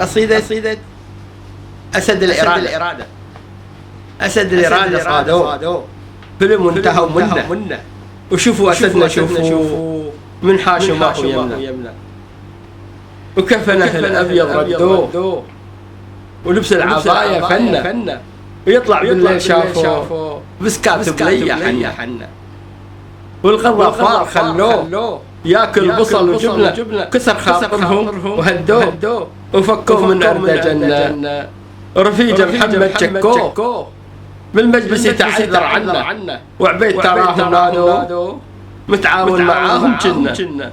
قصيدة أسد الإرادة. أسد الإرادة صادوه فيلم انتهوا منه، وشوفوا أسدنا، شوفوا من حاشم ما هو يمنى، وكفنه الأبيض ردوه، ولبس العباية فنه، ويطلع بالليل شافوه بس كاتب لي حنا، والغرفار خلوه ياكل بصل وجبنه، كسر خاطرهم وهدوه، وفكوه من أرض جنة، ورفيجه محمد شكوه بالمجلس يتعذر عنه، وعبيد تراهم نادوه متعاون معاهم جنة.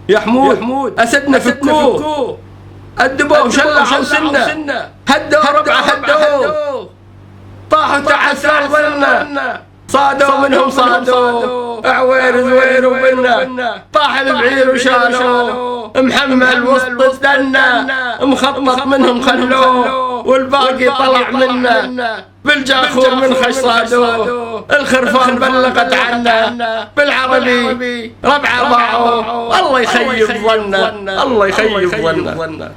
يا حمود أسدنا فكوه، أدبوه وشلحوا سنه، هدوا ربعه هدوه، طاحوا تحت ظلنا، صادوا منهم صادوا، عوير زوير وبنا، طاح البعير وشالوه، محمل وسط استنى، مخطط منهم خلوه، والباقي طلع منا، بالجاخور من خش صادوه، الخرفان بلغت عنا، بالعربي ربعه باعوه، الله يخيب ظنه، الله يخيب ظنه.